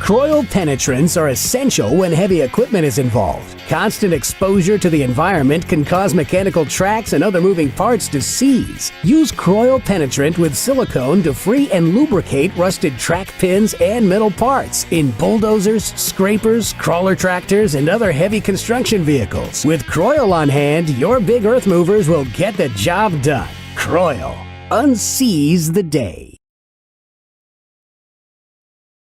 Kroil penetrants are essential when heavy equipment is involved. Constant exposure to the environment can cause mechanical tracks and other moving parts to seize. Use Kroil penetrant with silicone to free and lubricate rusted track pins and metal parts in bulldozers, scrapers, crawler tractors, and other heavy construction vehicles. With Kroil on hand, your big earth movers will get the job done. Kroil. Unseize the day.